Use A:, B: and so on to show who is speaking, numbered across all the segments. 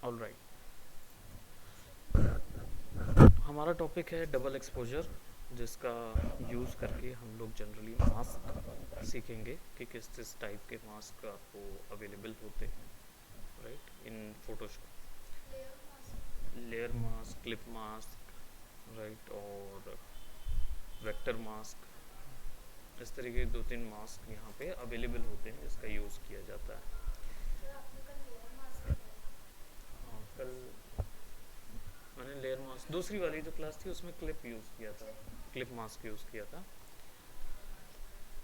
A: All right, हमारा topic है double exposure, जिसका यूज़ करके हम लोग जनरली मास्क सीखेंगे कि किस किस टाइप के मास्क आपको अवेलेबल होते हैं, राइट, इन Photoshop. Layer mask, clip mask, right, और वेक्टर मास्क, इस तरीके के दो तीन मास्क यहाँ पे अवेलेबल होते हैं जिसका यूज़ किया जाता है। हाँ, कल मैंने लेयर मास्क, दूसरी वाली जो क्लास थी उसमें क्लिप यूज़ किया था, क्लिप मास्क यूज़ किया था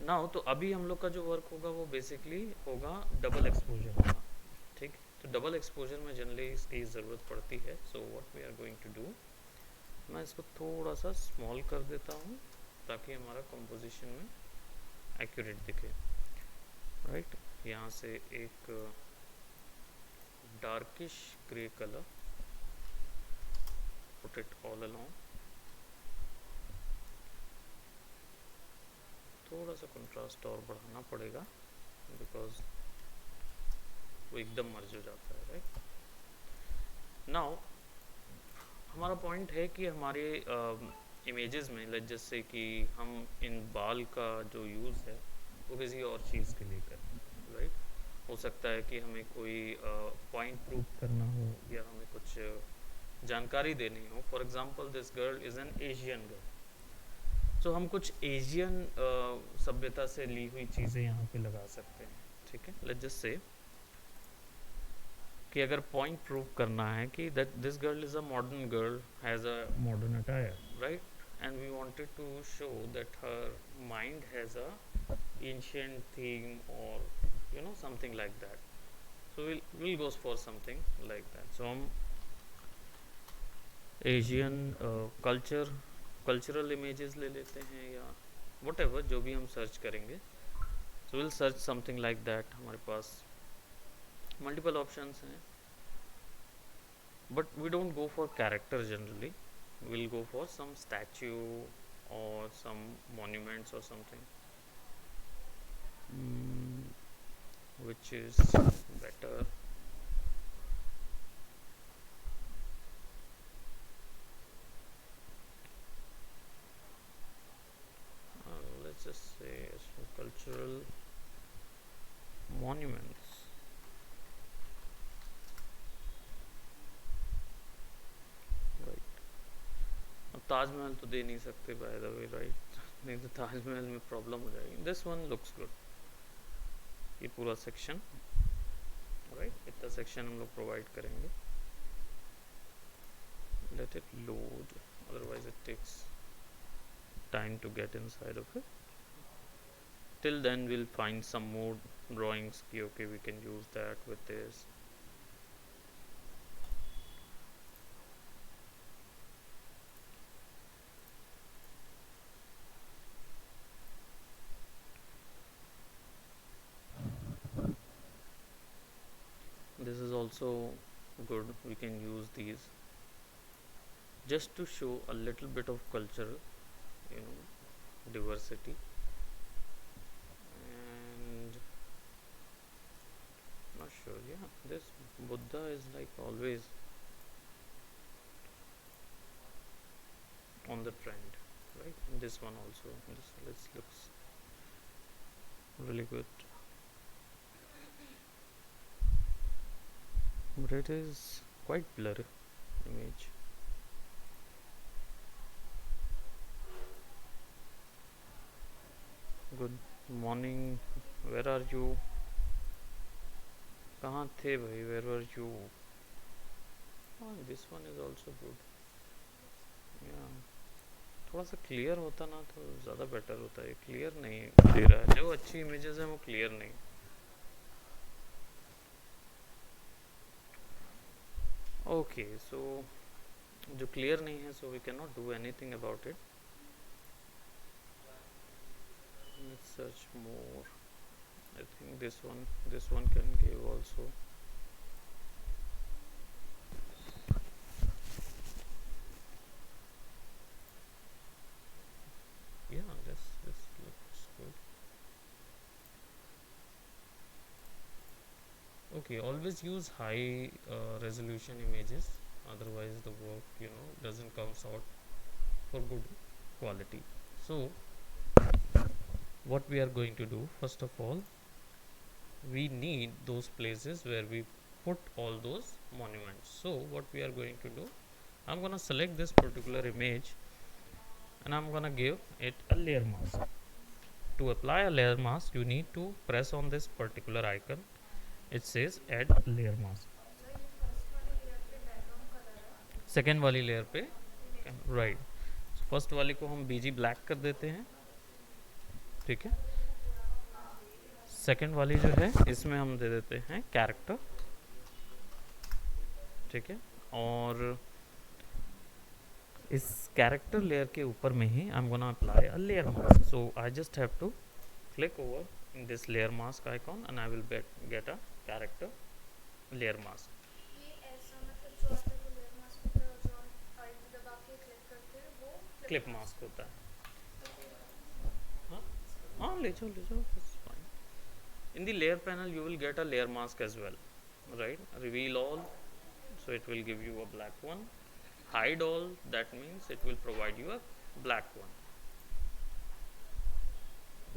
A: ना हो। तो अभी हम लोग का जो वर्क होगा वो बेसिकली होगा डबल एक्सपोजर का, ठीक। तो डबल एक्सपोजर में जनरली इसकी ज़रूरत पड़ती है। So what we are going to do, मैं इसको थोड़ा सा स्मॉल कर देता हूँ ताकि हमारा कंपोजिशन में एक्यूरेट दिखे, राइट। यहाँ से एक darkish grey colour, put it all along, थोड़ा सा कंट्रास्ट और बढ़ाना पड़ेगा बिकॉज वो एकदम मर्ज हो जाता है, राइट। नाउ हमारा पॉइंट है कि हमारे इमेजेस में जैसे कि हम इन बाल का जो यूज़ है वो किसी और चीज़ के लिए करें, राइट। हो सकता है कि हमें कोई पॉइंट प्रूव करना हो या हमें कुछ जानकारी देनी हो। For example this girl is an Asian girl, so हम कुछ एशियन सभ्यता से ली हुई चीज़ें यहाँ पे लगा सकते हैं, ठीक है। लेट्स जस्ट से कि अगर पॉइंट प्रूव करना है कि that this girl is a modern girl, has a modern attire, right, and we wanted to show that her mind has a ancient theme और you know something like that. So will goes for something like that. So हम Asian cultural images ले लेते हैं या what ever जो भी हम search करेंगे। So will search something like that. हमारे पास मल्टीपल ऑप्शंस हैं, but we don't go for character generally. We'll go for some statue or some monuments or something, which is better. Let's just say some cultural monuments, right. अब ताजमहल तो दे नहीं सकते by the way, right. नहीं तो ताजमहल में problem हो जाएगी। This one looks good, ये पूरा सेक्शन, राइट, इतना सेक्शन हम लोग प्रोवाइड करेंगे। Let it load, otherwise it takes time to get inside of it. Till then we'll find some more drawings ki okay we can use that with this. This is also good, we can use these just to show a little bit of cultural, you know, diversity. And not sure, yeah, this Buddha is like always on the trend, right. This one also, this looks really good, but it is quite blurry image. Good morning, where are you, कहाँ थे भाई, where were you? Oh, this one is also good, yeah. थोड़ा सा clear होता ना तो ज़्यादा better होता है, क्लियर नहीं दे रहा है, जो अच्छी इमेजेस हैं वो क्लियर नहीं। ओके, सो जो क्लियर नहीं है, so we can not do anything about it. Let's search more, I think this one can give also. Yeah, this looks good. Okay, देखिए always use high resolution images, otherwise the work doesn't comes out for good quality. So what we are going to do, first of all, we need those places where we put all those monuments. So what we are going to do, I'm gonna select this particular image and I'm gonna give it a layer mask. To apply a layer mask, you need to press on this particular icon. It says add layer mask. Second वाली layer पे right, first वाली को हम बीजी black कर देते हैं, ठीक है। सेकेंड वाली जो है इसमें हम दे देते हैं कैरेक्टर, ठीक है। और इस कैरेक्टर लेयर के ऊपर में ही I am gonna apply a layer mask. So I just have to click over in this layer mask icon and I will get a character layer mask. Clip mask होता है. हाँ ले जाओ that's fine. In the layer panel you will get a layer mask as well, right? Reveal all, so it will give you a black one. Hide all, that means it will provide you a black one,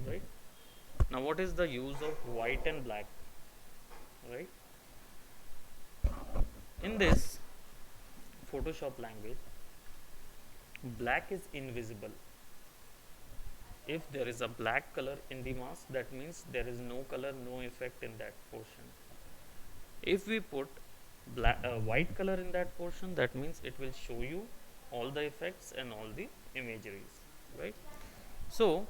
A: right? Now what is the use of white and black, right? In this Photoshop language, black is invisible. If there is a black color in the mask, that means there is no color, no effect in that portion. If we put white color in that portion, that means it will show you all the effects and all the imageries, right? So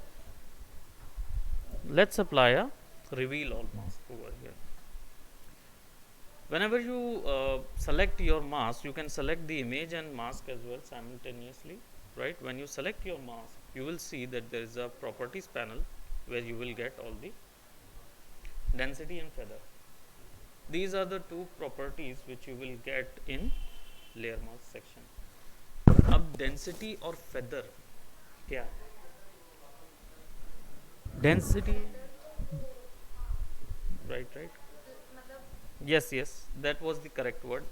A: let's apply a reveal all mask over here. Whenever you select your mask, you can select the image and mask as well simultaneously, right? When you select your mask, you will see that there is a properties panel where you will get all the density and feather. These are the two properties which you will get in layer mask section. अब density और feather क्या? Density, right? Yes, that was the correct word.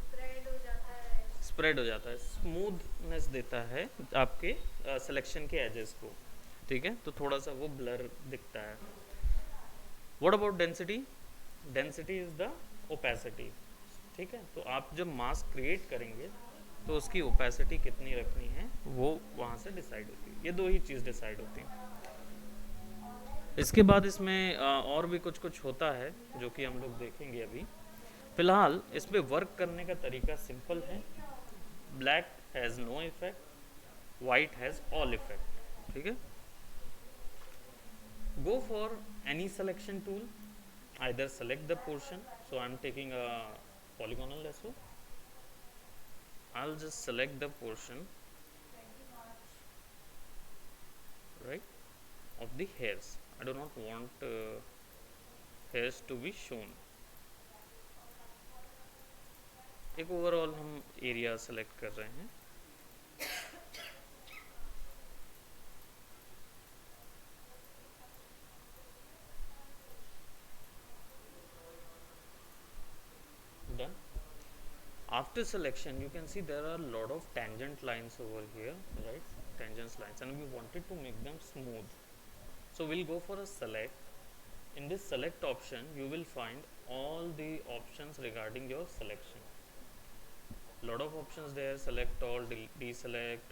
A: Spread हो जाता है, smoothness देता है आपके selection के एजेस को, ठीक है, तो थोड़ा सा वो ब्लर दिखता है. What about density? Density is the opacity, ठीक है. तो आप जब मास्क क्रिएट करेंगे तो उसकी ओपेसिटी कितनी रखनी है वो वहाँ से डिसाइड होती है. ये दो ही चीज़ डिसाइड होती हैं. इसके बाद इसमें और भी कुछ होता है जो कि हम लोग देखेंगे अभी. फिलहाल इस पर वर्क करने का तरीका सिंपल है. Black has no effect, white has all effect, ठीक है. Go for any selection tool, either select the portion. So I am taking a polygonal lasso. I'll just select the portion, right, of the hairs. I do not want hairs to be shown. एक overall हम area select कर रहे हैं. Done. After selection, you can see there are a lot of tangent lines over here, right? Tangent lines, and we wanted to make them smooth. So we'll go for a select. In this select option, you will find all the options regarding your selection. Lot of options there: select all, deselect,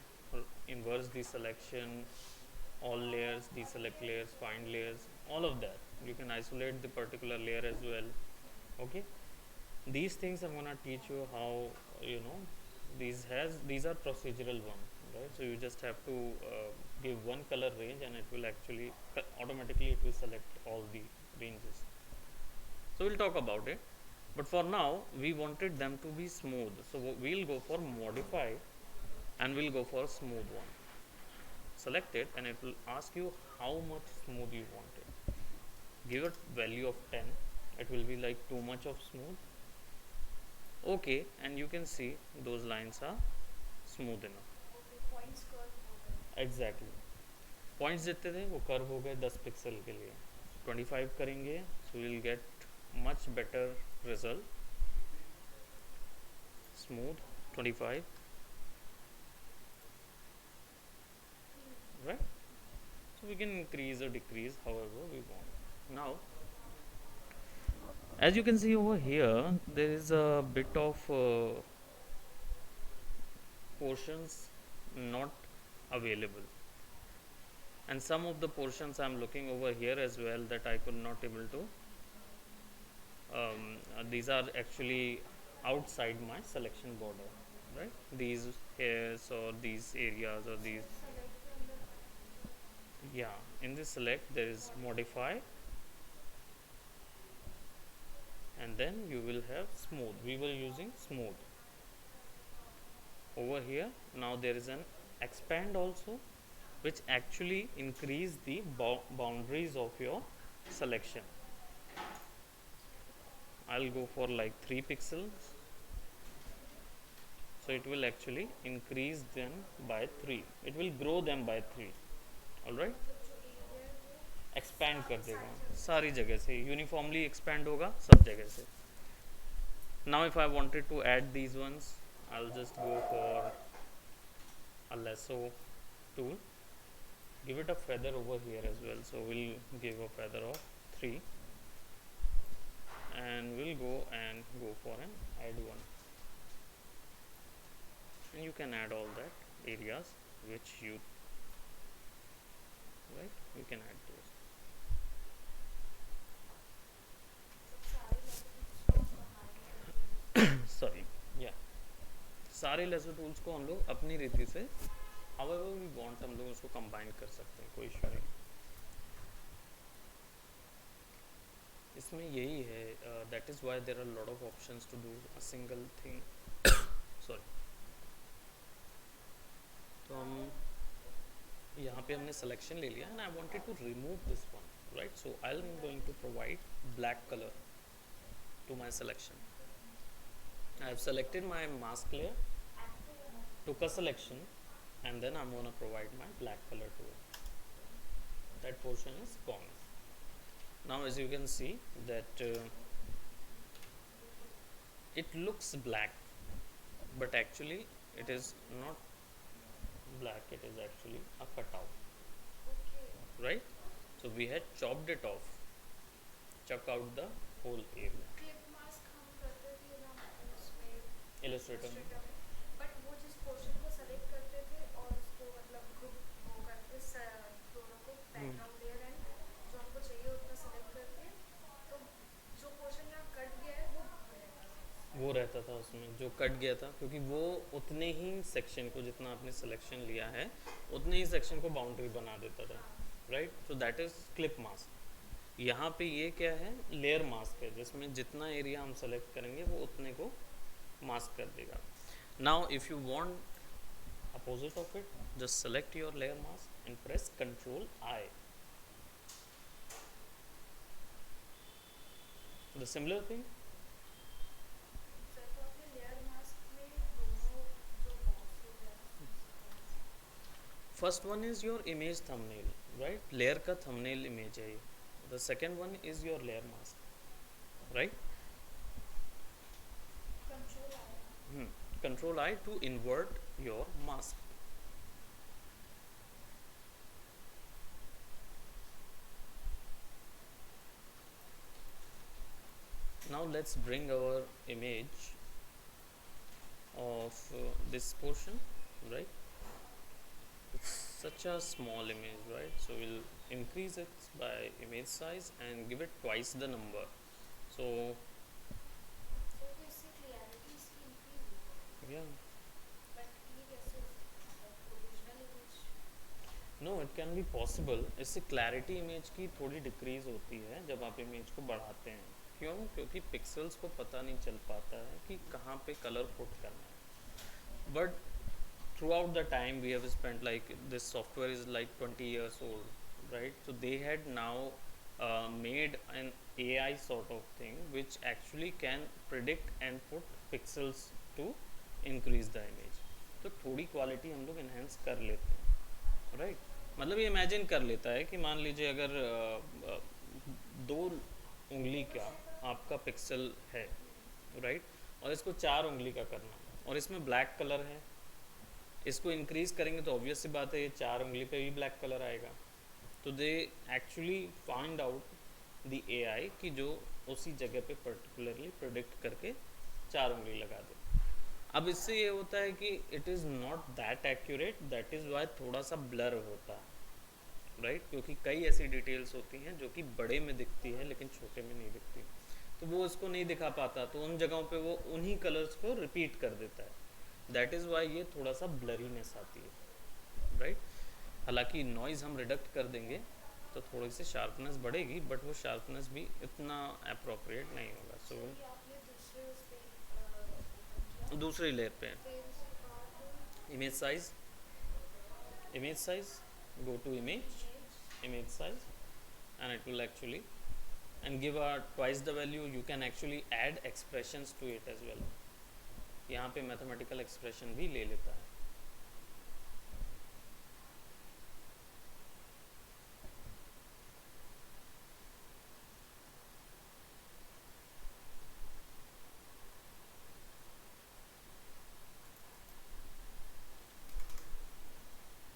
A: inverse deselection, all layers, deselect layers, find layers, all of that. You can isolate the particular layer as well. Okay, these things I'm gonna teach you how, these are procedural one, right? So you just have to give one color range and it will actually automatically it will select all the ranges. So we'll talk about it. But for now, we wanted them to be smooth. So we'll go for modify and we'll go for smooth one. Select it and it will ask you how much smooth you want it. Give it value of 10. It will be like too much of smooth. Okay, and you can see those lines are smooth enough.
B: Points curve हो गए.
A: Exactly. Points जितने थे वो curve हो गए 10 pixel के लिए. 25 करेंगे, so we'll get much better result, smooth 25, right? So we can increase or decrease however we want. Now, as you can see over here, there is a bit of portions not available, and some of the portions I'm looking over here as well that I could not able to these are actually outside my selection border, right? These hairs or these areas or these,
B: select के अंदर
A: yeah, in this select there is modify, and then you will have smooth. We were using smooth over here. Now there is an expand also, which actually increase the boundaries of your selection. I'll go for like 3 pixels, so it will actually increase them by 3, it will grow them by 3. All right,
B: मतलब जो area है वो
A: expand कर देगा
B: सारी
A: सारी जगह से, यूनिफॉर्मली एक्सपैंड होगा सब जगह से. Now if I wanted to add these ones, I'll just go for a lasso tool, give it a feather over here as well, so we'll give a feather of 3, and we'll go and go for an add one, and you can add all that areas which you, right, you can add those.
B: सारे level command
A: sorry, या सारे laser tools को हम लोग अपनी रीति से however we want हम लोग उसको कंबाइन कर सकते हैं, कोई इशू नहीं. इसमें यही है, that is why there are lot of options to do a single thing. Sorry, तो हम यहाँ पे हमने सिलेक्शन ले लिया and I wanted to remove this one, right? So I am going to provide black colour to my selection. I have selected my mask layer, took a selection, and then I'm going to provide my black color to it. That portion is gone. Now as you can see that it looks black, but actually it is not black, it is actually a cutout,
B: okay
A: right? So we had chopped it off, chuck out the whole area.
B: Clip mask हम करते थे ना उसमें
A: Illustrator में.
B: Illustrator में but वो जिस portion को सेलेक्ट करते थे और उसको मतलब ग्रुप वो करके दोनों को बैकग्राउंड लेयर एंड जो हमको चाहिए उतना सेलेक्ट करके तो जो पोर्शन यहाँ कट गया है
A: वो रहता था उसमें जो कट गया था, क्योंकि वो उतने ही सेक्शन को, जितना आपने सिलेक्शन लिया है उतने ही सेक्शन को बाउंड्री बना देता था, right? So that is clip mask. यहाँ पे ये क्या है, लेयर मास्क है, जिसमें जितना एरिया हम सेलेक्ट करेंगे वो उतने को मास्क कर देगा. Now if you want opposite of it, just select your layer mask and press control I. The similar thing,
B: sir तो अपने लेयर मास्क में दोनों जो बॉक्स हो गया
A: first one is your image thumbnail, right? Layer का thumbnail image है ये. The second one is your layer mask, right?
B: Control आया
A: Control I to invert your mask. Now let's bring our image of this portion, right? It's such a small image, right? So we'll increase it by image size and give it twice the number. So
B: sir तो इससे clarity इसकी increase हो
A: yeah,
B: but ये कैसे मतलब original image
A: no it can be possible. इससे clarity image की थोड़ी डिक्रीज होती है जब आप इमेज को बढ़ाते हैं. क्यों? क्योंकि पिक्सल्स को पता नहीं चल पाता है कि कहाँ पे कलर पुट करना है. But throughout the time we have spent, like this software is like 20 years old, right? So they had now made an AI sort of thing which actually can predict and put pixels to increase the image. तो थोड़ी quality हम लोग enhance कर लेते हैं, right? मतलब ये imagine कर लेता है कि मान लीजिए अगर 2 उंगली का आपका पिक्सल है, राइट, और इसको 4 उंगली का करना, और इसमें ब्लैक कलर है, इसको इंक्रीज करेंगे तो ऑब्वियस सी बात है ये 4 उंगली पे भी ब्लैक कलर आएगा। तो they actually find out the AI कि जो उसी जगह पे पर्टिकुलरली प्रोडिक्ट करके 4 उंगली लगा दे। अब इससे ये होता है कि it is not that accurate, that is Y थोड़ा सा ब्लर होता है, राइट, क्योंकि कई ऐसी डिटेल्स होती हैं जो कि बड़े में दिखती है लेकिन छोटे में नहीं दिखती, तो वो उसको नहीं दिखा पाता, तो उन जगहों पे वो उन्हीं कलर्स को रिपीट कर देता है, दैट इज़ वाई ये थोड़ा सा ब्लरीनेस आती है, राइट। हालांकि नॉइज़ हम रिडक्ट कर देंगे तो थोड़ी सी शार्पनेस बढ़ेगी, बट वो शार्पनेस भी इतना अप्रोप्रिएट नहीं होगा। सो
B: ये आपने दूसरे उस पे open किया,
A: दूसरी लेयर पे
B: फिर उसके बाद
A: image size, image size, go to image size, and it will actually and give a twice the value. You can actually add expressions to it as well. यहाँ पे mathematical expression भी ले लेता है।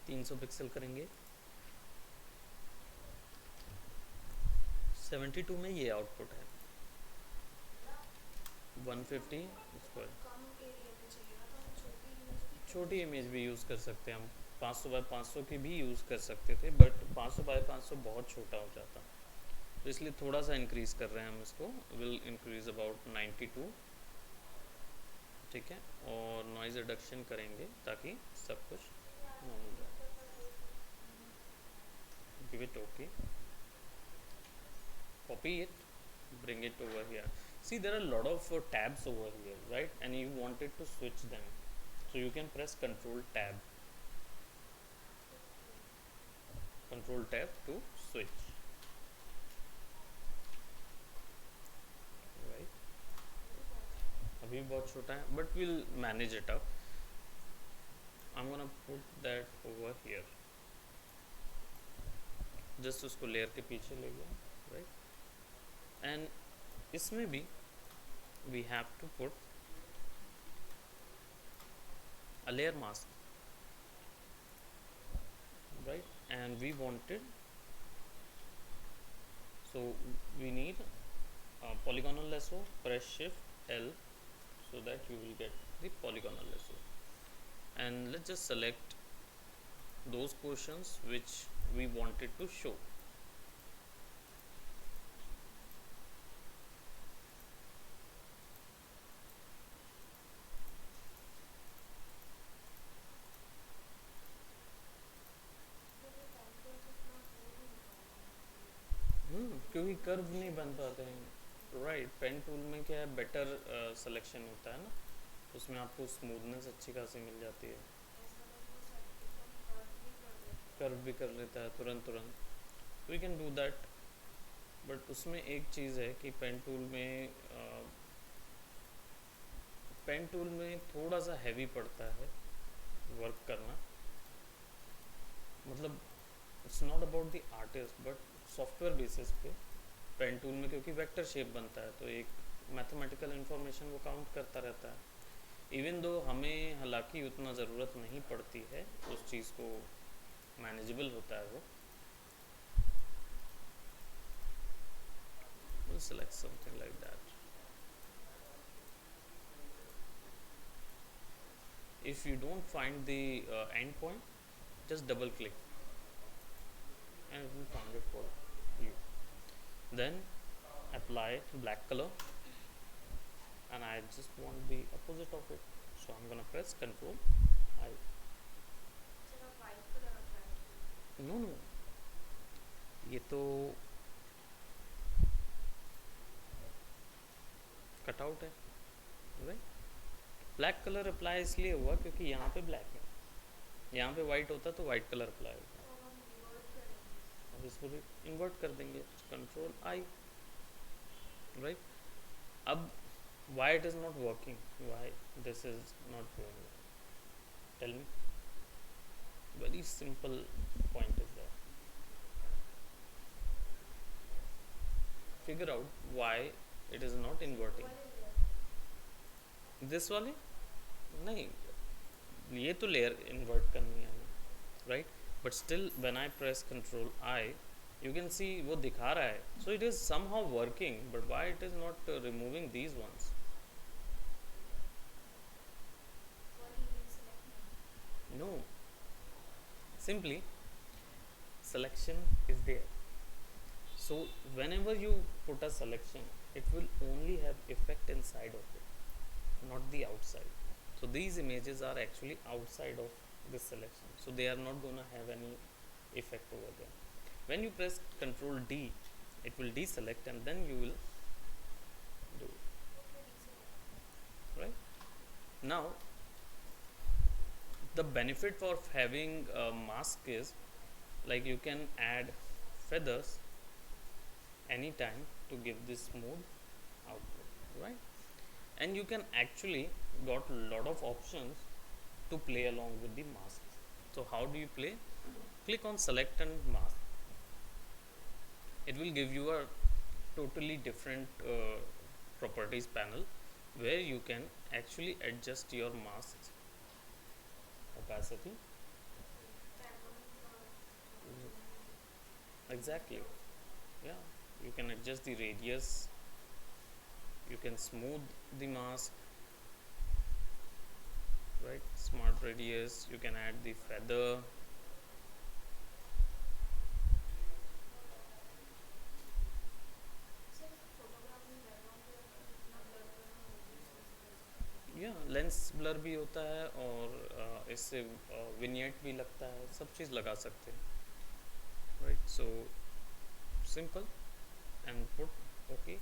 A: तीन 300 पिक्सल करेंगे, 72 में ये आउटपुट है, 150 स्क्वायर।
B: कम एरिया में चाहिए ना, तो हम छोटी यूज भी
A: छोटी इमेज भी यूज़ कर सकते हैं हम, 500 बाय 500 की भी यूज़ कर सकते थे, बट 500 बाय 500 बहुत छोटा हो जाता, तो इसलिए थोड़ा सा इंक्रीज़ कर रहे हैं हम इसको, विल इंक्रीज अबाउट 92, ठीक है, और नॉइज़ रिडक्शन करेंगे ताकि सब कुछ नॉर्मल जाए। Give it okay, copy it, bring it over here. See, there are a lot of tabs over here, right, and you wanted to switch them, so you can press control tab to switch, right. अभी बहुत छोटा है, but we'll manage it up. I'm gonna put that over here, just उसको layer के पीछे ले गया, right, and इसमें भी we have to put a layer mask, right, and we wanted, so we need a polygonal lasso, press shift L so that you will get the polygonal lasso, and let's just select those portions which we wanted to show. क्योंकि curve नहीं बन पाते हैं, right, pen tool में क्या है, better selection होता है ना, उसमें आपको स्मूथनेस अच्छी खासी मिल जाती है, कर्व भी कर लेता है तुरंत, we can do that, but उसमें एक चीज़ है कि पेन टूल में थोड़ा सा हैवी पड़ता है वर्क करना, मतलब it's not about the artist, but software basis पे पेन टूल में क्योंकि वेक्टर शेप बनता है तो एक मैथमेटिकल इन्फॉर्मेशन वो काउंट करता रहता है, इवन दो हमें हालांकि उतना ज़रूरत नहीं पड़ती है, उस चीज़ को मैनेजेबल होता है वो। We'll select something like that. If you don't find the end point, just double click and it will find it for you. Then apply black color, and I just want the opposite of it, so I'm gonna press Ctrl I.
B: चलो white colour apply
A: No, ये तो cutout है, right, black colour apply इसलिए हुआ क्योंकि यहाँ पे black है, यहाँ पे वाइट होता तो वाइट कलर अप्लाई होता,
B: तो हम रिवर्ट करेंगे,
A: अब इसको इन्वर्ट कर देंगे, कंट्रोल आई, राइट। अब why it is not working, why this is not going, tell me, very simple point is there, figure out why it is not inverting.
B: वाले लेयर
A: दिस वाले नहीं, ये तो लेयर इन्वर्ट करनी है हमें, right, but still when I press control I, you can see वो दिखा रहा है, so it is somehow working, but why it is not removing these ones?
B: वाली इमेज सेलेक्ट नहीं।
A: No, simply selection is there. So whenever you put a selection, it will only have effect inside of it, not the outside. So these images are actually outside of this selection, so they are not gonna have any effect over there. When you press Ctrl D, it will deselect and then you will do it,
B: okay deselect.
A: right? Now the benefit of having a mask is, like, you can add feathers anytime to give this smooth output, right? And you can actually got a lot of options to play along with the masks. So how do you play? Click on select and mask. It will give you a totally different properties panel where you can actually adjust your mask's opacity. Exactly, yeah, you can adjust the radius, you can smooth the mask, right? Smart radius, you can add the feather,
B: सिर्फ photograph में background layer का जितना blur करना हो वो भी इसमें से कर सकते
A: या लेंस ब्लर भी होता है और इससे विनियट भी लगता है, सब चीज़ लगा सकते हैं, right? So simple and put okay,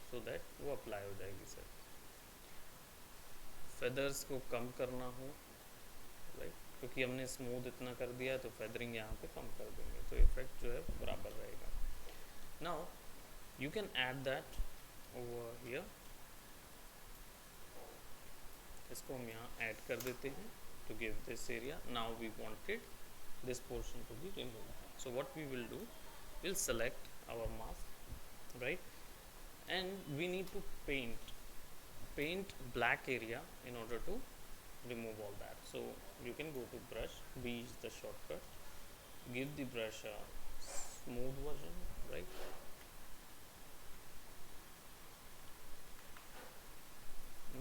A: so that वो अप्लाई हो जाएगी सर। फेदर्स को कम करना हो, राइट, क्योंकि हमने स्मूथ इतना कर दिया है तो फेदरिंग यहाँ पे कम कर देंगे तो इफेक्ट जो है बराबर रहेगा। Now you can add that over here, इसको हम यहाँ ऐड कर देते हैं to give this area. Now we wanted this portion to be removed, so what we will do, we'll select our mask, right, and we need to paint black area in order to remove all that. So you can go to brush, B is the shortcut, give the brush a smooth version, right?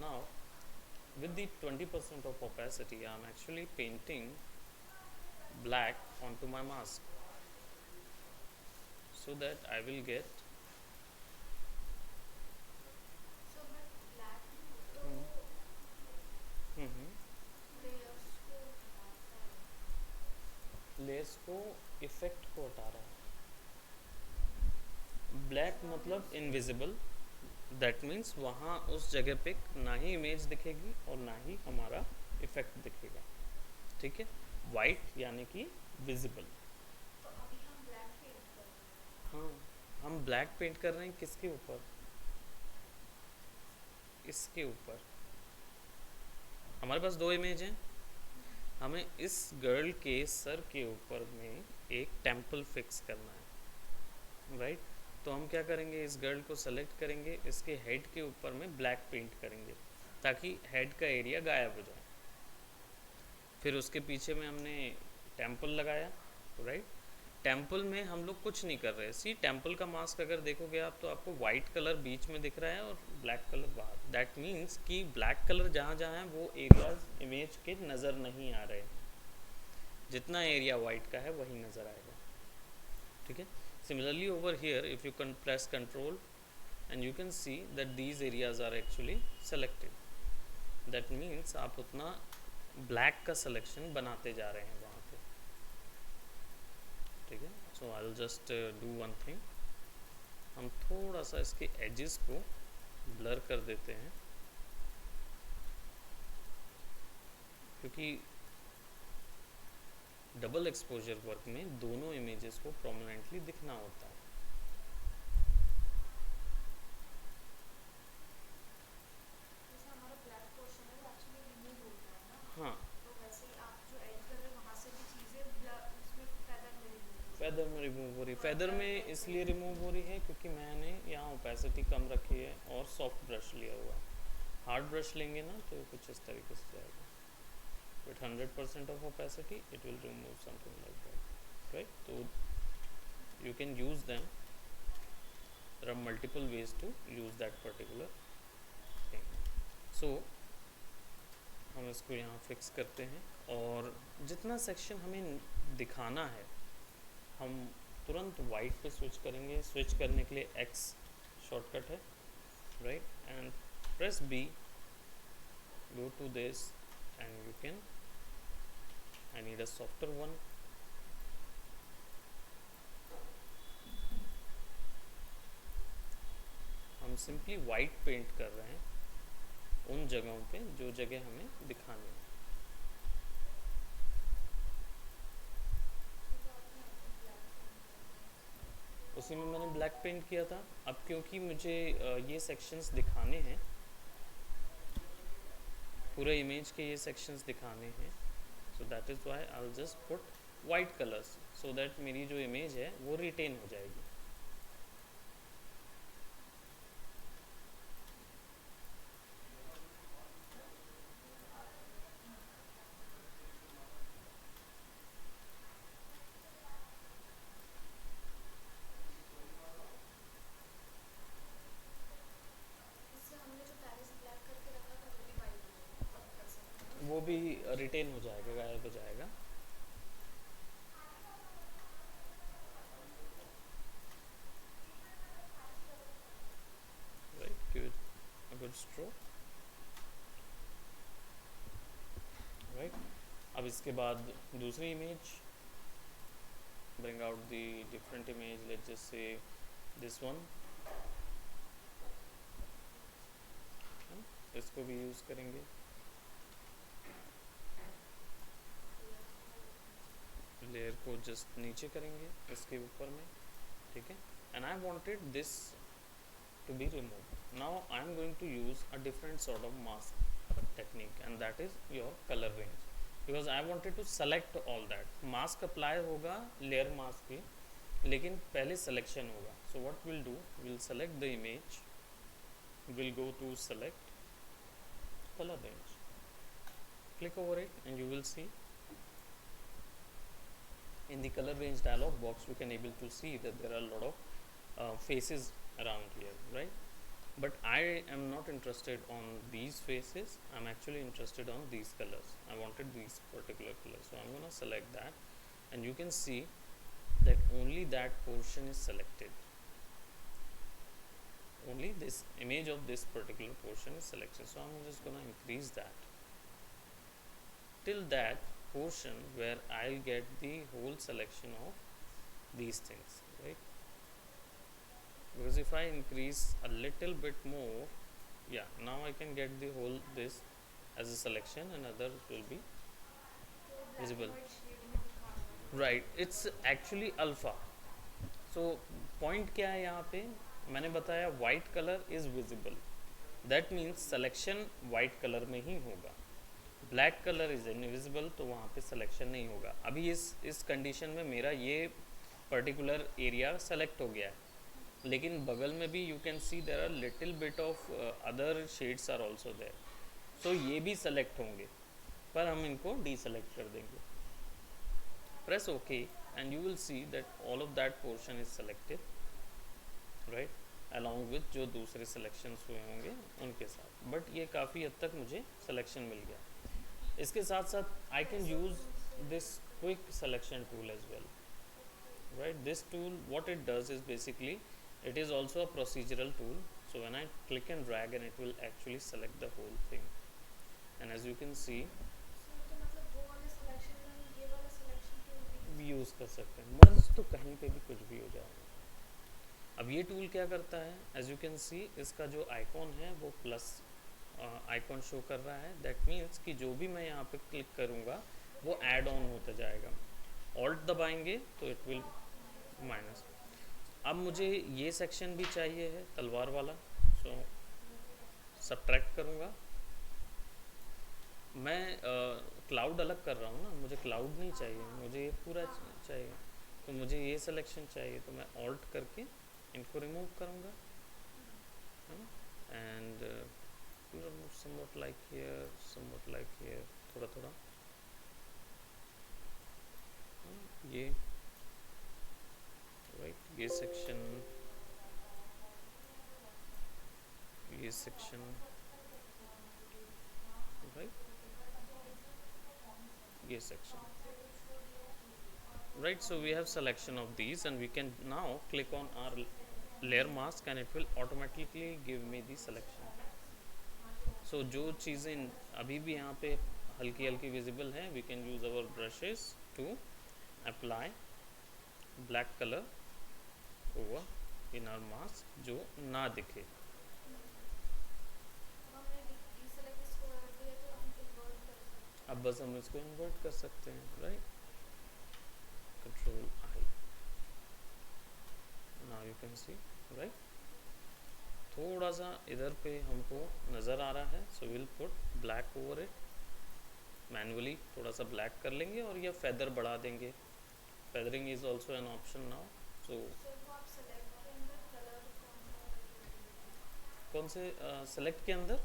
A: Now with the 20% of opacity, I am actually painting black onto my mask so that I will get
B: so but black तो layers को हटाता है।
A: Layers को, effect को हटा रहा है। Black मतलब इनविजिबल, दैट मीन्स वहाँ उस जगह पे ना ही इमेज दिखेगी और ना ही हमारा इफेक्ट दिखेगा, ठीक है? वाइट यानी कि विजिबल।
B: तो अभी हम ब्लैक पेंट कर रहे हैं।
A: हाँ, हम ब्लैक पेंट कर रहे हैं किसके ऊपर? इसके ऊपर। हमारे पास दो इमेज हैं, हमें इस गर्ल के सर के ऊपर में एक टेम्पल फिक्स करना है, राइट? तो हम क्या करेंगे, इस गर्ल को सेलेक्ट करेंगे, इसके हेड के ऊपर में ब्लैक पेंट करेंगे ताकि हेड का एरिया गायब हो जाए। फिर उसके पीछे में हमने टेम्पल लगाया, राइट? टेम्पल में हम लोग कुछ नहीं कर रहे। सी, टेम्पल का मास्क अगर देखोगे आप तो आपको वाइट कलर बीच में दिख रहा है और ब्लैक कलर बाहर। दैट मीन्स कि ब्लैक कलर जहाँ जहाँ है वो एरियाज इमेज के नज़र नहीं आ रहे, जितना एरिया वाइट का है वही नज़र आएगा, ठीक है? Similarly over here, if you can press control and you can see that these areas are actually selected. That means आप उतना black का selection बनाते जा रहे हैं वहाँ पे, ठीक है? So I'll just do one thing. हम थोड़ा सा इसके edges को blur कर देते हैं क्योंकि डबल एक्सपोजर वर्क में दोनों इमेजेस को प्रोमिनेंटली दिखना होता है।
B: जैसे हमारा ब्लैक पोर्शन है वो एक्चुअली रिमूव होता है ना।
A: हाँ,
B: तो वैसे ही आप जो एड कर रहे हैं वहाँ से भी चीज़ें ब्लर उसमें फेदर में रिमूव
A: फेदर में रिमूव हो रही, फेदर में इसलिए रिमूव हो रही है क्योंकि मैंने यहाँ ओपेसिटी कम रखी है और सॉफ्ट ब्रश लिया हुआ है। हार्ड ब्रश लेंगे ना तो कुछ इस तरीके से जाएगा। With 100% of opacity it will remove something like that, right. तो you can use them. There are multiple ways to use that particular thing. So हम इसको यहाँ फिक्स करते हैं और जितना सेक्शन हमें दिखाना है हम तुरंत वाइट पे स्विच करेंगे। स्विच करने के लिए X शॉर्टकट है, right, and press B, go to this and you can, I need a softer one. हम सिंपली वाइट पेंट कर रहे हैं उन जगहों पे जो जगह हमें दिखानी है। उसी में मैंने ब्लैक पेंट किया था। अब क्योंकि मुझे ये सेक्शंस दिखाने हैं, पूरे इमेज के ये सेक्शंस दिखाने हैं, so that is why I will just put white colours so that मेरी जो इमेज है वो रिटेन हो जाएगी। वो भी रिटेन हो जाएगा, गायब हो जाएगा। Right, give it a good stroke, right. अब इसके बाद दूसरी image, bring out the different image, let's just say this one, इसको भी यूज़ करेंगे। लेयर को जस्ट नीचे करेंगे इसके ऊपर में, ठीक है, and I wanted this to be remove. Now I am going to use a different sort of mask technique and that is your colour range, because I wanted to select all that. Mask apply होगा layer mask की, लेकिन पहले selection होगा। So what will do, will select the image, will go to select color range, click over it and you will see in the color range dialog box you can able to see that there are a lot of faces around here, right? But I am not interested on these faces, I'm actually interested on these colors. I wanted these particular colors, so I'm going to select that and you can see that only that portion is selected. Only this image of this particular portion is selected, so I'm just going to increase that till that portion where I'll get the whole selection of these things, right? Because if I increase a little bit more, yeah, now I can get the whole this as a selection and others will be visible, right? It's actually alpha. So point क्या है यहाँ पे, मैंने बताया white colour is visible, that means selection white colour में ही होगा। Black colour is invisible, तो वहाँ पे सिलेक्शन नहीं होगा। अभी इस कंडीशन में मेरा ये पर्टिकुलर एरिया सेलेक्ट हो गया है, लेकिन बगल में भी you can see there are little bit of other shades are also there, so ये भी सेलेक्ट होंगे, पर हम इनको डी सेलेक्ट कर देंगे। Press okay and you will see that all of that portion is selected, right, along with जो दूसरे selections हुए होंगे उनके साथ। but ये काफ़ी हद तक मुझे selection मिल गया। इसके साथ साथ I can use this quick selection tool as well, right? This tool, what it does is basically it is also a procedural tool, so when I click and drag and it will actually select the whole thing, and as you can see use कर सकते हैं। मर्ज तो कहीं पे भी कुछ भी हो जाएगा। अब ये टूल क्या करता है, एज यू कैन सी इसका जो आइकॉन है वो प्लस आइकॉन शो कर रहा है, दैट मीन्स कि जो भी मैं यहाँ पे क्लिक करूँगा वो ऐड ऑन होता जाएगा। ऑल्ट दबाएंगे तो इट विल माइनस। अब मुझे ये सेक्शन भी चाहिए है तलवार वाला, सो सब्ट्रैक्ट करूँगा। मैं क्लाउड अलग कर रहा हूँ ना, मुझे क्लाउड नहीं चाहिए, मुझे ये पूरा चाहिए, तो मुझे ये सिलेक्शन चाहिए, तो मैं ऑल्ट करके इनको रिमूव करूँगा, है ना, and somewhat like here, somewhat like here, थोड़ा थोड़ा ये राइट, ये सेक्शन, ये सेक्शन राइट, ये section right. So we have selection of these and we can now click on our layer mask and it will automatically give me the selection. So जो चीज़ें अभी भी यहाँ पे हल्की हल्की विजिबल हैं, we can use our brushes to apply black color over in our mask जो ना दिखे. अब बस हम इसको इन्वर्ट कर सकते हैं, right, control I, now you can C, right, थोड़ा सा इधर पे हमको नज़र आ रहा है, so will put black over it, manually थोड़ा सा ब्लैक कर लेंगे और ये फेदर बढ़ा देंगे, feathering is also an option now. So कौन से सेलेक्ट के अंदर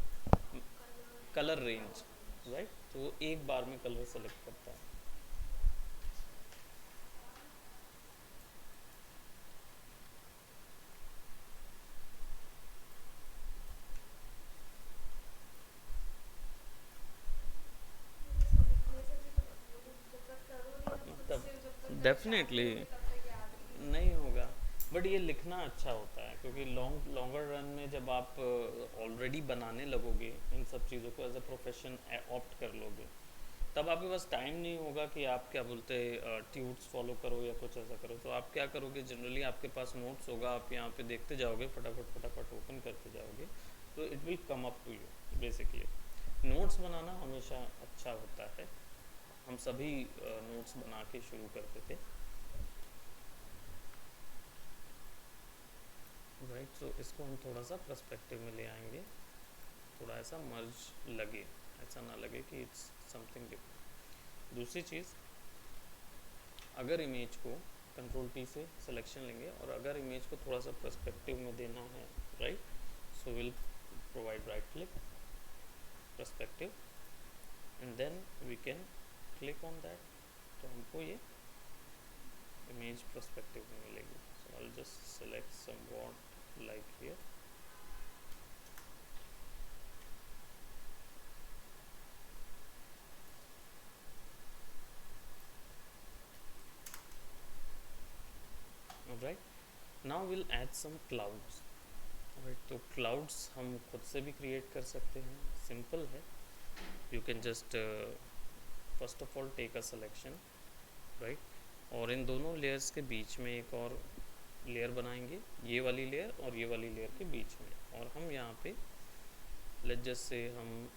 A: कलर रेंज, राइट, तो वो एक बार में कलर सेलेक्ट करता है. डेफिनेटली नहीं होगा, बट ये लिखना अच्छा होता है क्योंकि लॉन्गर रन में जब आप ऑलरेडी बनाने लगोगे, इन सब चीज़ों को एज अ प्रोफेशन ऑप्ट कर लोगे, तब आपके पास टाइम नहीं होगा कि आप क्या बोलते ट्यूट्स फॉलो करो या कुछ ऐसा करो. तो आप क्या करोगे, जनरली आपके पास नोट्स होगा, आप यहाँ पे देखते जाओगे, फटाफट फटाफट ओपन करते जाओगे, तो it will come up to you. Basically notes बनाना हमेशा अच्छा होता है, हम सभी नोट्स बना के शुरू करते थे, राइट. सो इसको हम थोड़ा सा पर्सपेक्टिव में ले आएंगे, थोड़ा ऐसा मर्ज लगे, ऐसा ना लगे कि इट्स समथिंग डिफरेंट. दूसरी चीज़, अगर इमेज को कंट्रोल P से सिलेक्शन लेंगे और अगर इमेज को थोड़ा सा पर्सपेक्टिव में देना है, right, so will provide right click perspective and then we can click on that, तो हमको ये इमेज पर्सपेक्टिव में मिलेगी. So I will just select somewhat like here, right. Now will add some clouds, right. तो clouds हम खुद से भी क्रिएट कर सकते हैं, सिंपल है. You can just first of all take a selection, right, और इन दोनों लेयर्स के बीच में एक और लेयर बनाएंगे, ये वाली लेयर और ये वाली लेयर के बीच में, और हम यहाँ पे लेट्स जस्ट से हम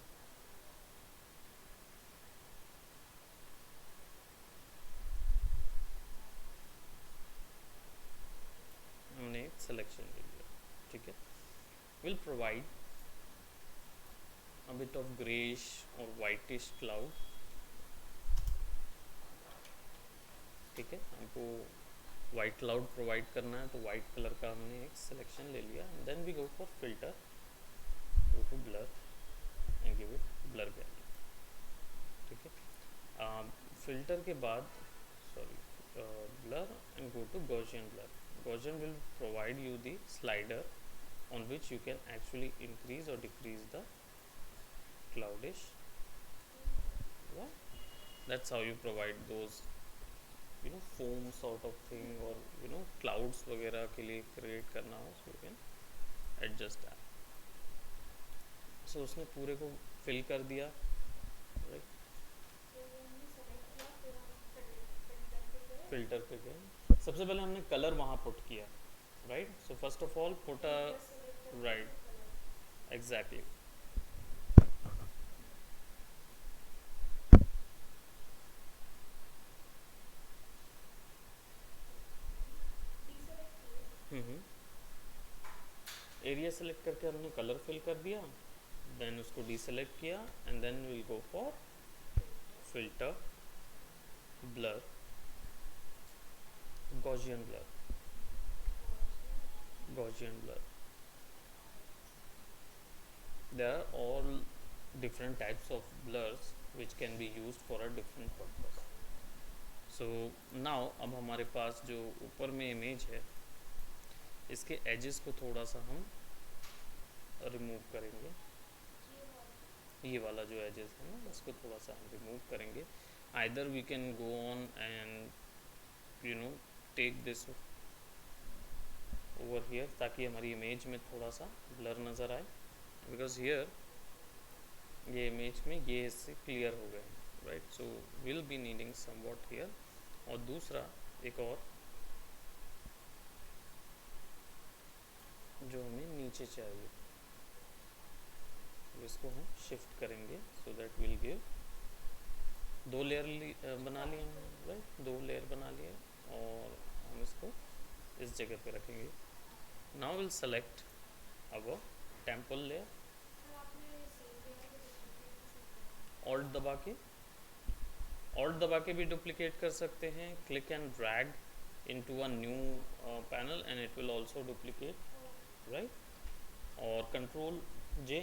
A: हमने एक सिलेक्शन ले लिया, ठीक है. Will provide a bit of grayish or whitish cloud, ठीक है. हमको वाइट क्लाउड प्रोवाइड करना है, तो वाइट कलर का हमने एक सिलेक्शन ले लिया. Then we go for filter, go to blur and give it blur value, ठीक है. फिल्टर के बाद sorry blur and go to Gaussian blur. Gaussian will provide you the slider on which you can actually increase or decrease the cloudish, yeah? That's how you provide those, you know, foam sort of thing, or you know clouds वगैरह के लिए create करना हो, so you can adjust that. So उसने पूरे को fill कर दिया, right? फिल्टर पे गए, सबसे पहले हमने कलर वहाँ पुट किया, right. So first of all put a right, exactly. Area select करके हमने कलर फिल कर दिया, देन उसको डीसेलेक्ट किया and then will go for filter blur Gaussian blur. Gaussian blur. There are all different types of blurs which can be used for a different purpose. So now अब हमारे पास जो ऊपर में image है इसके edges को थोड़ा सा हम रिमूव करेंगे. ये वाला जो एजेस है ना इसको थोड़ा सा हम रिमूव करेंगे. Either we can go on and you know take this over here ताकि हमारी इमेज में थोड़ा सा ब्लर नज़र आए, बिकॉज हियर ये इमेज में ये इससे क्लियर हो गए, right. So will be needing somewhat here. और दूसरा एक और जो हमें नीचे चाहिए इसको हम शिफ्ट करेंगे सो दैट विल गिव दो लेयर बना लिए हम, राइट. दो लेयर बना लिए और हम इसको इस जगह पे रखेंगे. Now will select our temple layer. Alt दबा के भी डुप्लीकेट कर सकते हैं. Click and drag into a new panel and it will also duplicate, right. और कंट्रोल जे,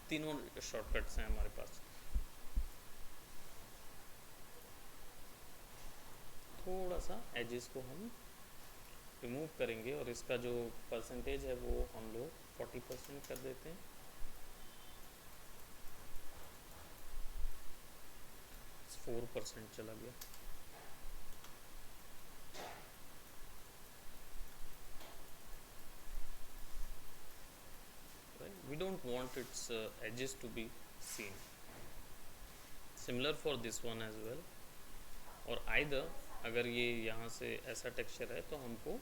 A: तीनों शॉर्टकट्स हैं हमारे पास. थोड़ा सा एजेस को हम रिमूव करेंगे और इसका जो परसेंटेज है वो हम लोग 40% कर देते हैं. 4% चला गया. Right? We don't want its edges to be seen. Similar for this one as well. और either अगर ये यहाँ से ऐसा टेक्सचर है तो हमको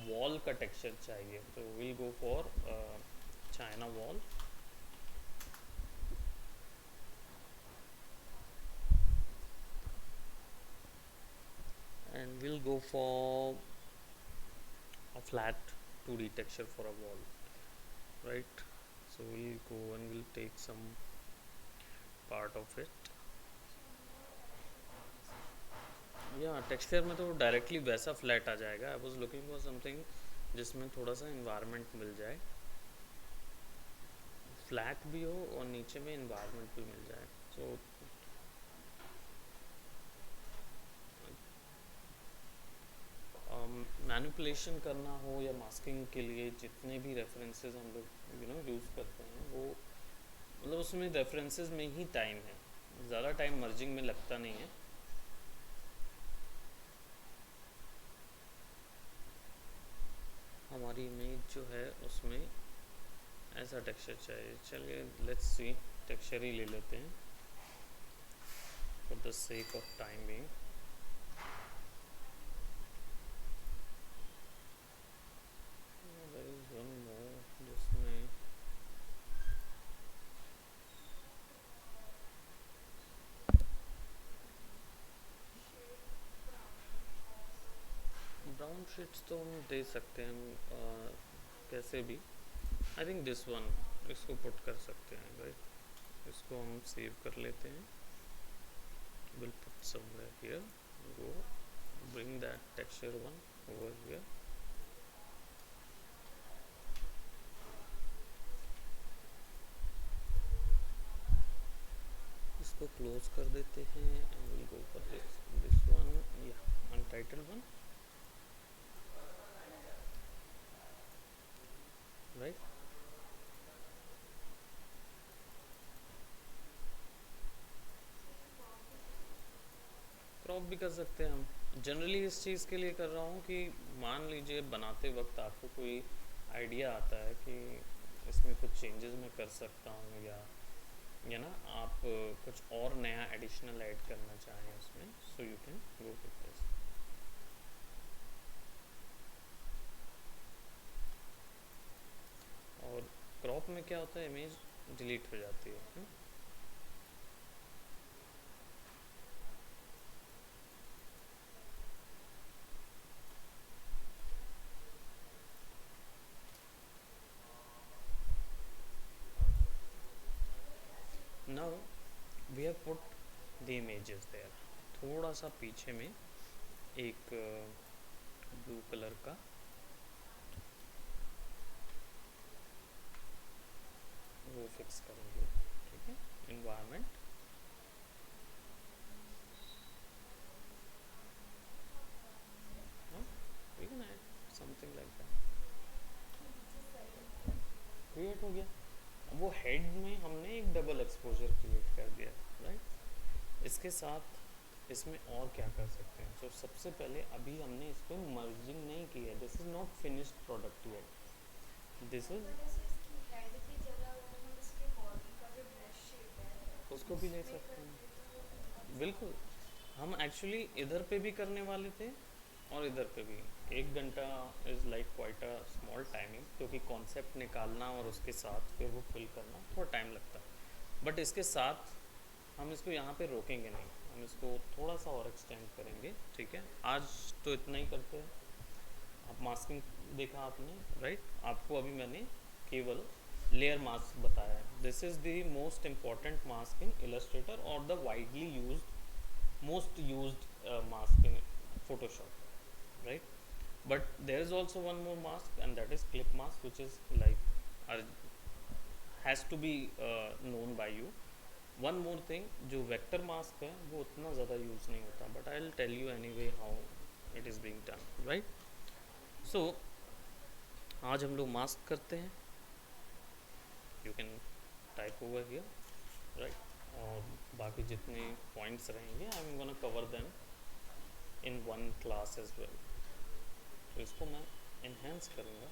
A: वॉल का टेक्सचर चाहिए, तो will go for China wall. And we'll go for a flat 2D texture for a wall, right. So we'll go and we'll take some part of it. या टेक्सचर में तो directly वैसा flat आ जाएगा. I was looking for something जिसमें थोड़ा सा environment मिल जाए, flat भी हो और नीचे में इन्वायरमेंट भी मिल जाए. सो मैनिपुलेशन करना हो या मास्किंग के लिए जितने भी रेफरेंसेस हम लोग यूज़ करते हैं वो मतलब उसमें रेफरेंसेस में ही टाइम है, ज़्यादा टाइम मर्जिंग में लगता नहीं है. हमारी इमेज जो है उसमें ऐसा टेक्सचर चाहिए. चलिए लेट्स सी, टेक्सचर ही ले लेते हैं for the sake of time being. There is one more जिसमें ब्राउन शेड्स तो हम दे सकते हैं कैसे भी. आई थिंक दिस वन, इसको पुट कर सकते हैं, राइट. इसको हम सेव कर लेते हैं. Will put somewhere here, go bring that texture one over here. इसको क्लोज कर देते हैं and will go for this one, या अनटाइटल्ड वन, राइट. क्रॉप भी कर सकते हैं हम. जनरली इस चीज़ के लिए कर रहा हूँ कि मान लीजिए बनाते वक्त आपको कोई आइडिया आता है कि इसमें कुछ चेंजेस मैं कर सकता हूँ या ना आप कुछ और नया एडिशनल ऐड करना चाहें उसमें, so you can go with this. और क्रॉप में क्या होता है, इमेज डिलीट हो जाती है. Now we have put the images there. थोड़ा सा पीछे में एक ब्लू कलर का वो फिक्स करेंगे, ठीक है, environment. We can add something like that, create हो गया। अब वो हेड में हमने एक डबल एक्सपोजर क्रिएट कर दिया, राइट। इसके साथ इसमें और क्या कर सकते हैं? तो सबसे पहले अभी हमने इस पर मर्जिंग नहीं की है, this is not finished product yet, this is
B: पर जैसे इसकी हेड की जगह अगर हम इसके बॉडी का जो ब्रश शेप है
A: उसको भी ले
B: उसमें
A: सकते हैं,
B: करते तो वो बहुत
A: बिल्कुल।
B: ज़्यादा
A: हम एक्चुअली इधर पे भी करने वाले थे और इधर पे भी। 1 घंटा is like quite a small timing, क्योंकि कॉन्सेप्ट निकालना और उसके साथ फिर वो फिल करना थोड़ा टाइम लगता है। बट इसके साथ हम इसको यहाँ पे रोकेंगे नहीं, हम इसको थोड़ा सा और एक्सटेंड करेंगे, ठीक है। आज तो इतना ही करते हैं। आप मास्किंग देखा आपने, राइट। आपको अभी मैंने केवल लेयर मास्क बताया है। This is the most important mask in Illustrator और the widely used most used mask in Photoshop, right? But there is also one more mask, and that is clip mask, which is like has to be known by you. One more thing, जो vector mask है वो उतना ज़्यादा use नहीं होता, but I'll tell you anyway how it is being done, right? So आज हम लोग मास्क करते हैं, you can type over here, right? और बाकी जितने पॉइंट्स रहेंगे I am gonna cover them in one class as well. तो इसको मैं इन्हेंस करूँगा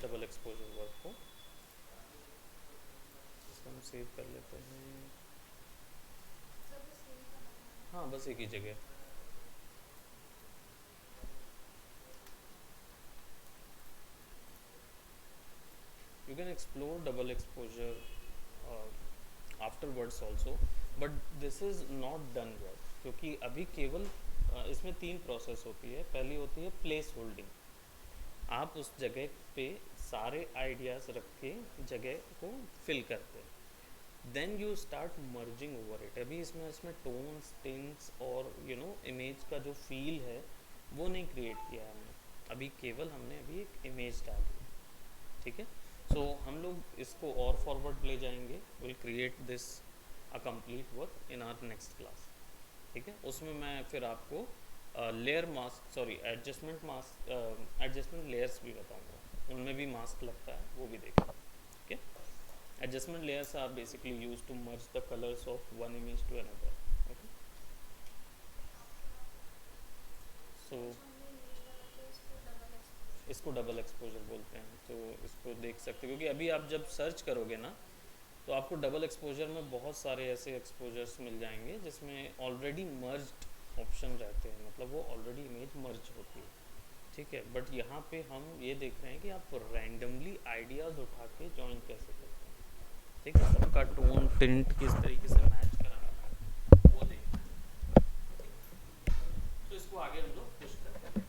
A: डबल एक्सपोजर वर्क को। इसको हम सेव कर लेते हैं।
B: सब सेम करना है।
A: हाँ, बस एक ही जगह। You can explore double exposure afterwards also, but this is not done yet, क्योंकि अभी केवल इसमें 3 प्रोसेस होती है। पहली होती है प्लेस होल्डिंग, आप उस जगह पे सारे आइडियाज़ रख के जगह को फिल करते हैं। Then you start merging over it. अभी इसमें टोन्स, टिंट्स और इमेज का जो फील है वो नहीं क्रिएट किया है हमने। अभी केवल हमने अभी एक इमेज डाली है, ठीक है। सो हम लोग इसको और फॉरवर्ड ले जाएंगे, will create this a complete work in our next class, ठीक है। उसमें मैं फिर आपको layer mask, sorry adjustment mask, adjustment layers भी बताऊंगा, उनमें भी मास्क लगता है, वो भी देखेंगे, ठीक है। Adjustment layers are basically use to merge the colours of one image to another, okay. So
B: जो हमने इमेज बना के इसको डबल एक्सपोजर
A: इसको डबल एक्सपोजर बोलते हैं। तो इसको देख सकते हो, क्योंकि अभी आप जब सर्च करोगे ना तो आपको डबल एक्सपोजर में बहुत सारे ऐसे एक्सपोजर्स मिल जाएंगे जिसमें ऑलरेडी मर्ज्ड ऑप्शन रहते हैं, मतलब वो ऑलरेडी इमेज मर्ज होती है, ठीक है। बट यहाँ पे हम ये देख रहे हैं कि आप रैंडमली आइडियाज़ उठा के जॉइन कैसे करते हैं, ठीक है। सबका टोन टिंट किस तरीके से मैच कराना है वो देखना है, ठीक है? तो इसको आगे हम लोग पुश करते हैं।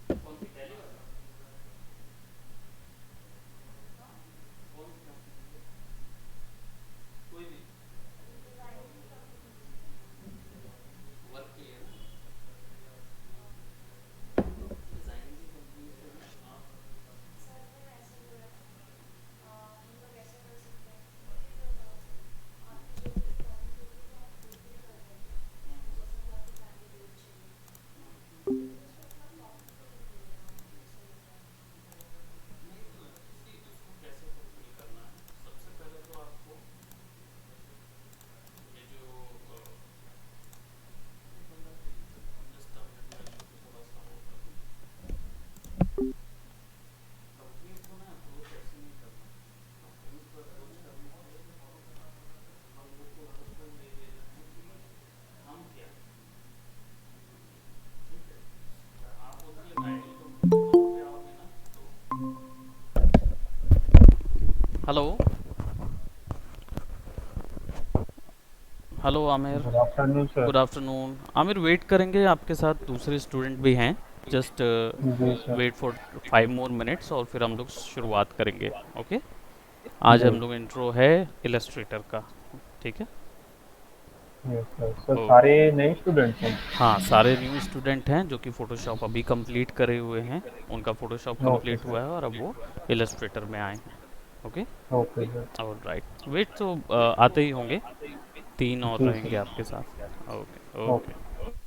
A: कौन सी पहली वाली? कौन सी कंपनी? कोई भी वर्क के लिए ना, डिजाइनिंग की कंपनी से ना आप
B: सर ने ऐसे बोला था हम लोग ऐसे कर सकते हैं फिर आपकी जो भी रिक्वायरमेंट होगी वो आप फुलफिल कर देंगे जैसे कि आपको फैमिली लीव चाहिए लेकिन उसमें उतना प्रॉफिट तो नहीं मिलेगा मुझे ऐसा लग रहा है
A: नहीं सी उसको कैसे फुलफिल करना है। सबसे पहले तो आपको ये जो जस्ट अ मिनट में थोड़ा सा वो कर दूं। कंपनीज को ना अप्रोच ऐसे नहीं करना। कंपनीज को अप्रोच करने के लिए हम लोग को क्वेश्चन ये देना है कि हम क्या हैं, ठीक है। आप होती है आइडियल कंपनी के तौर पे आओगे ना तो hello hello Aamir,
C: good afternoon sir.
A: Good afternoon. Aamir wait करेंगे, आपके साथ दूसरे स्टूडेंट भी हैं। जस्ट
C: जी sir.
A: Wait for 5 more minutes और फिर हम लोग शुरुआत करेंगे। ओके, आज
C: जी
A: हम लोग इंट्रो है इलस्ट्रेटर का, ठीक है।
C: Yes sir. सर
A: ओ
C: सारे नए स्टूडेंट्स हैं?
A: हाँ, सारे न्यू स्टूडेंट हैं जो कि फ़ोटोशॉप अभी कंप्लीट करे हुए हैं। उनका फ़ोटोशॉप
C: ओके
A: कंप्लीट
C: सर।
A: हुआ है और अब वो इलस्ट्रेटर में आए हैं। Okay,
C: okay sir.
A: और राइट वेट तो आते ही होंगे, 3 और
C: जी
A: रहेंगे
C: सर।
A: आपके साथ। Okay
C: okay.
A: ओके।